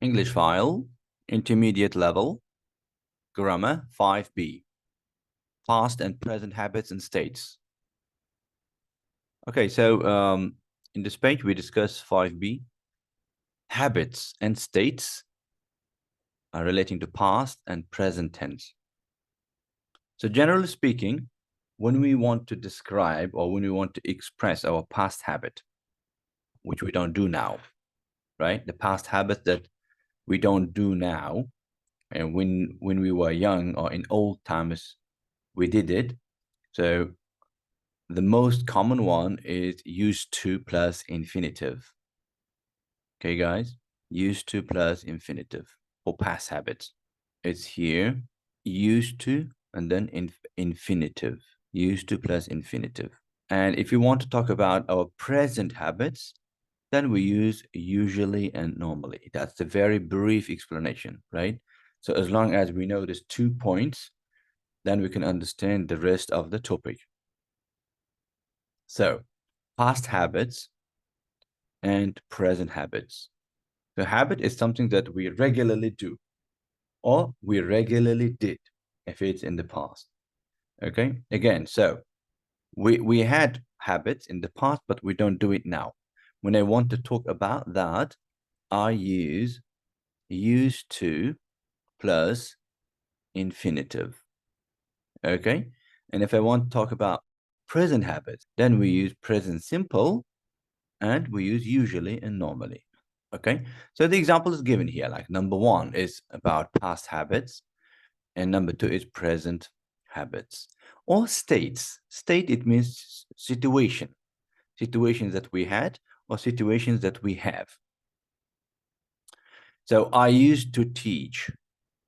English file, intermediate level, grammar 5B, past and present habits and states. Okay, so in this page, we discuss 5B, habits and states relating to past and present tense. So generally speaking, when we want to describe or when we want to express our past habit, which we don't do now, right? The past habit that we don't do now, and when we were young or in old times, we did it. So the most common one is used to plus infinitive. Okay, guys, used to plus infinitive for past habits. It's here, used to, and then infinitive, used to plus infinitive. And if you want to talk about our present habits, then we use usually and normally. That's a very brief explanation, right? So as long as we know these 2 points, then we can understand the rest of the topic. So past habits and present habits. The habit is something that we regularly do or we regularly did if it's in the past. Okay, again, so we had habits in the past, but we don't do it now. When I want to talk about that, I use used to plus infinitive. Okay, and if I want to talk about present habits, then we use present simple and we use usually and normally. Okay, so the example is given here, like number 1 is about past habits and number 2 is present habits. Or states. State, it means situation. Situations that we had or situations that we have. So I used to teach.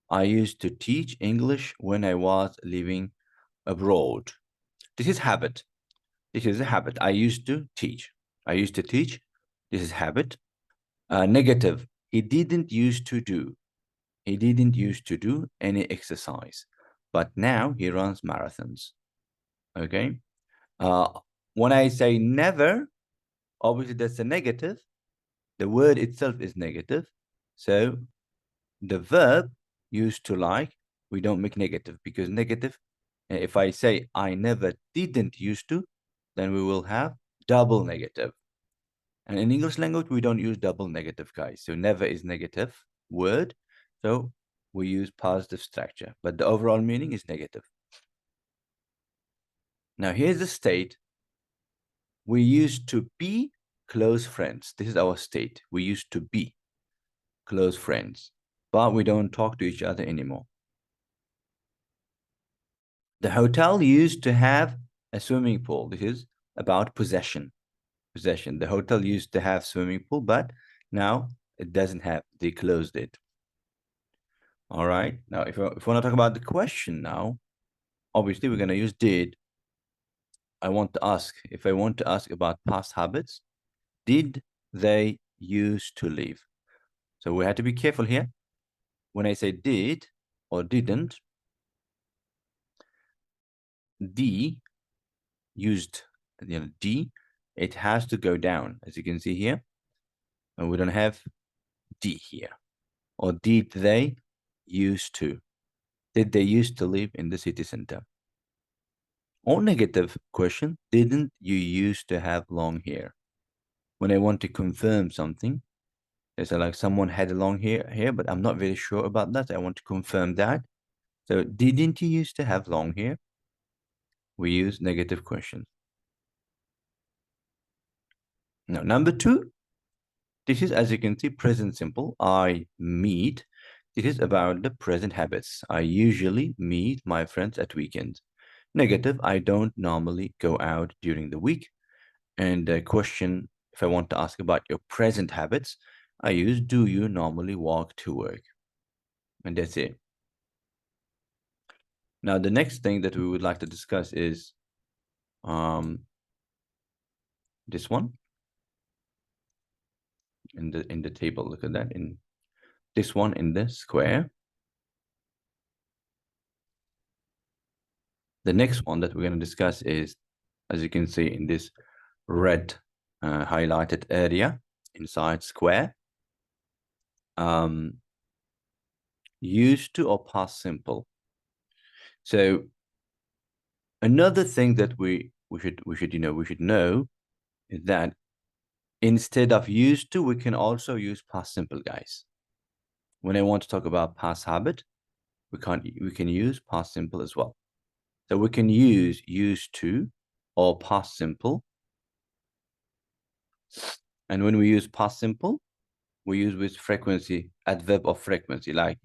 I used to teach English when I was living abroad. This is habit. This is a habit. I used to teach. I used to teach. This is habit. Negative. He didn't used to do. He didn't used to do any exercise, but now he runs marathons. Okay. When I say never, obviously that's a negative. The word itself is negative. So the verb used to like, we don't make negative because negative, if I say I never didn't used to, then we will have double negative. And in English language, we don't use double negative, guys. So never is negative word. So we use positive structure, but the overall meaning is negative. Now here's the state. We used to be close friends. This is our state. We used to be close friends, but we don't talk to each other anymore. The hotel used to have a swimming pool. This is about possession. Possession. The hotel used to have swimming pool, but now it doesn't have. They closed it. All right. Now, if we want to talk about the question now, obviously we're going to use did. I want to ask, if I want to ask about past habits, did they used to live? So we have to be careful here. When I say did or didn't, D used, D, it has to go down, as you can see here. And we don't have D here. Or did they used to? Did they used to live in the city center? Or negative question, didn't you used to have long hair? When I want to confirm something, it's like someone had a long hair, but I'm not very sure about that. I want to confirm that. So didn't you used to have long hair? We use negative questions. Now, number 2, this is, as you can see, present simple. I meet. This is about the present habits. I usually meet my friends at weekends. Negative, I don't normally go out during the week. And the question, if I want to ask about your present habits, I use do you normally walk to work? And that's it. Now, the next thing that we would like to discuss is this one in the table. Look at that, in this one in the square. The next one that we're going to discuss is, as you can see in this red highlighted area inside square. used to or past simple. So another thing that we should know is that instead of used to, we can also use past simple, guys. When I want to talk about past habit, we can use past simple as well. So we can use used to or past simple. And when we use past simple, we use with frequency, adverb of frequency, like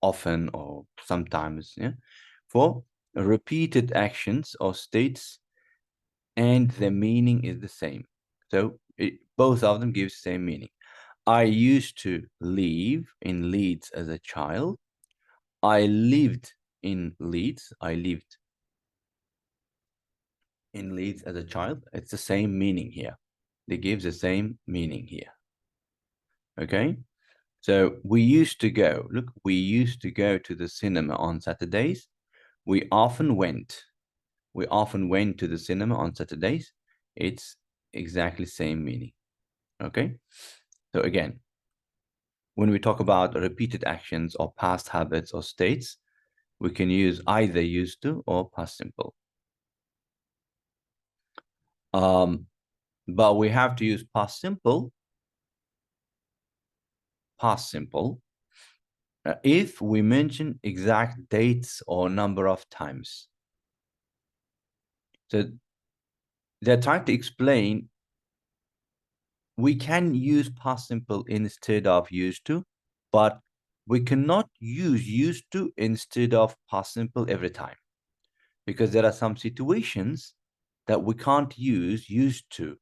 often or sometimes, yeah, for repeated actions or states, and the meaning is the same. So both of them give the same meaning. I used to live in Leeds as a child. I lived in Leeds. I lived in Leeds as a child. It's the same meaning here. They give the same meaning here. Okay. So we used to go, look, we used to go to the cinema on Saturdays. We often went. We often went to the cinema on Saturdays. It's exactly same meaning. Okay. So again, when we talk about repeated actions or past habits or states, we can use either used to or past simple. But we have to use past simple if we mention exact dates or number of times. So they're trying to explain we can use past simple instead of used to, but we cannot use used to instead of past simple every time, because there are some situations that we can't use used to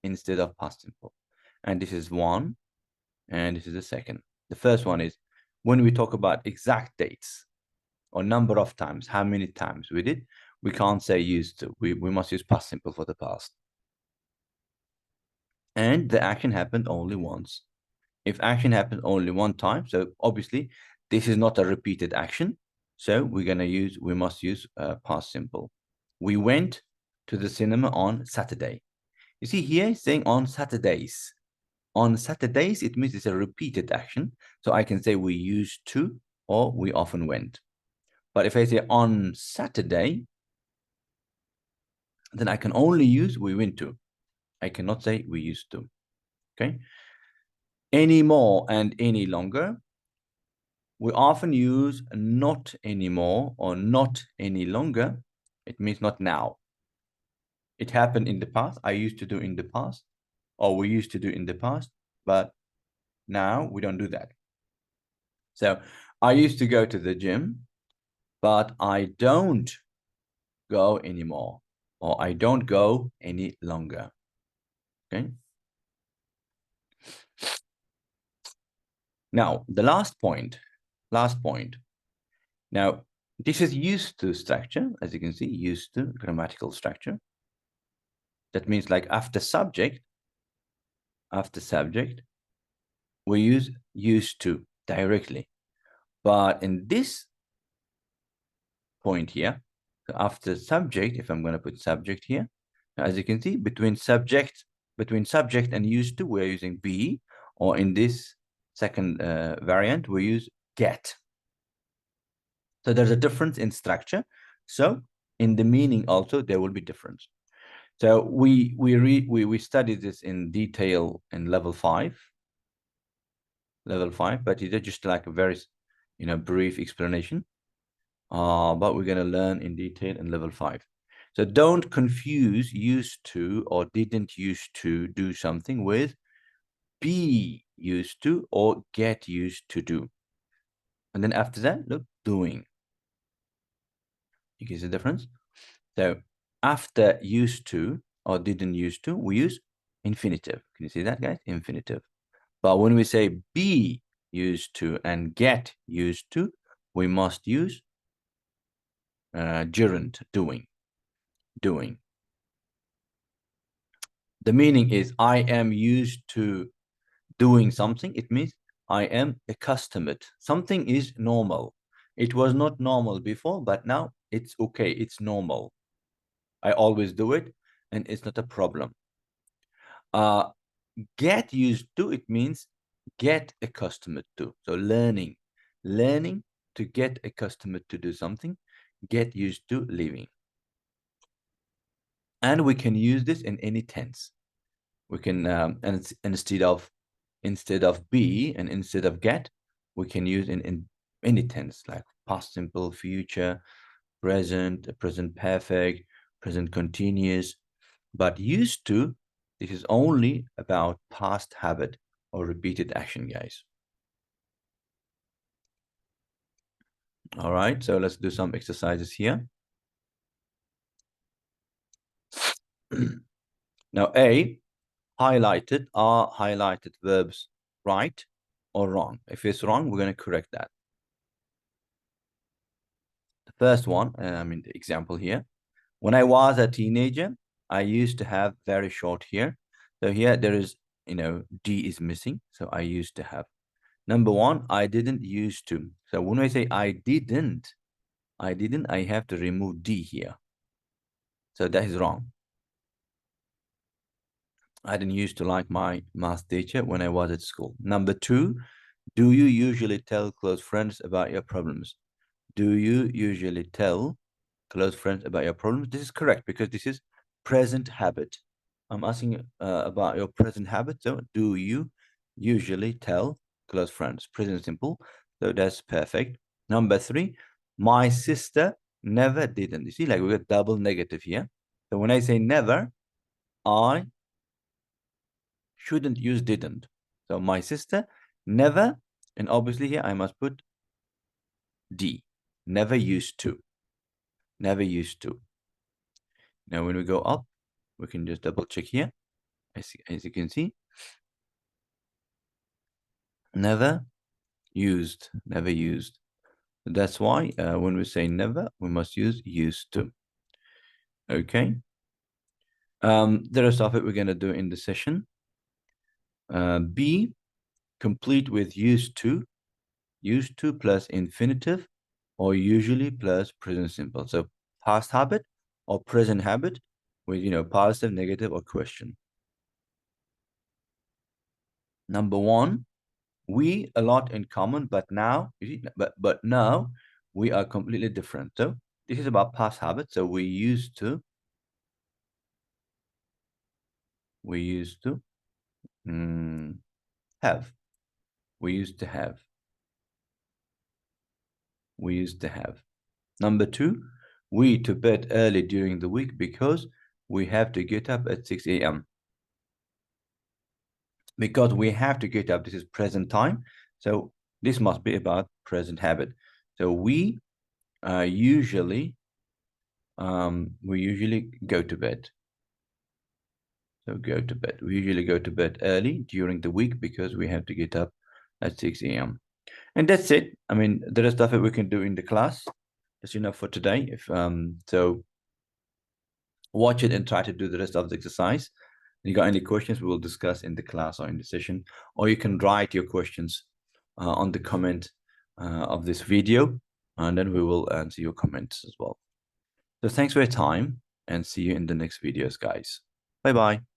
instead of past simple. And this is one, and this is the second. The first one is when we talk about exact dates or number of times, how many times we did, we can't say used to. We must use past simple for the past. And the action happened only once. If action happened only one time, so obviously this is not a repeated action. So we must use past simple. We went to the cinema on Saturday. You see here saying on Saturdays. On Saturdays, it means it's a repeated action. So I can say we used to or we often went. But if I say on Saturday, then I can only use we went to. I cannot say we used to. Okay. Any more and any longer. We often use not anymore or not any longer. It means not now. It happened in the past. I used to do in the past, or we used to do in the past, but now we don't do that. So I used to go to the gym, but I don't go anymore, or I don't go any longer. Okay. Now, the last point. Now, this is used to structure, as you can see, used to grammatical structure. That means like after subject, we use used to directly. But in this point here, after subject, if I'm going to put subject here, as you can see, between subject and used to, we're using be, or in this second variant, we use get. So there's a difference in structure. So in the meaning also, there will be difference. So we studied this in detail in level 5, but it's just like a very, brief explanation. But we're going to learn in detail in level 5. So don't confuse used to or didn't used to do something with be used to or get used to do. And then after that, look, doing. You can see the difference? So after used to or didn't used to, we use infinitive. Can you see that, guys? Infinitive. But when we say be used to and get used to, we must use gerund, doing. The meaning is I am used to doing something. It means I am accustomed. Something is normal. It was not normal before, but now it's okay. It's normal. I always do it, and it's not a problem. Get used to, it means get accustomed to. So learning to get accustomed to do something, get used to living. And we can use this in any tense. We can, and instead of be and instead of get, we can use in any tense, like past simple, future, present, present perfect, present continuous. But used to, this is only about past habit or repeated action, guys. All right, so let's do some exercises here. Now, A, highlighted, are highlighted verbs right or wrong? If it's wrong, we're going to correct that. The first one, the example here. When I was a teenager, I used to have very short hair. So here there is, D is missing. So I used to have. Number one, I didn't used to. So when I say I didn't, I have to remove D here. So that is wrong. I didn't used to like my math teacher when I was at school. Number two, do you usually tell close friends about your problems? Do you usually tell close friends about your problems? This is correct because this is present habit. I'm asking about your present habit. So do you usually tell close friends? Present simple. So that's perfect. Number three, my sister never didn't. You see, like we got double negative here. So when I say never, I shouldn't use didn't. So my sister never, and obviously here I must put D. Never used to. Never used to. Now when we go up, we can just double check here. As you can see, never used. Never used. That's why when we say never, we must use used to. Okay. The rest of it we're going to do in the session. B, complete with used to plus infinitive, or usually plus present simple. So past habit or present habit with, positive, negative, or question. Number one, we a lot in common, but now, but now we are completely different. So this is about past habit. So we used to have. We used to have. We used to have. Number two, we to bed early during the week because we have to get up at 6 a.m. Because we have to get up, this is present time. So this must be about present habit. So we usually go to bed. So go to bed. We usually go to bed early during the week because we have to get up at 6 a.m. And that's it. The rest of it we can do in the class. That's enough for today. So watch it and try to do the rest of the exercise. If you got any questions, we will discuss in the class or in the session, or you can write your questions on the comment of this video, and then we will answer your comments as well. So thanks for your time, and see you in the next videos, guys. Bye-bye.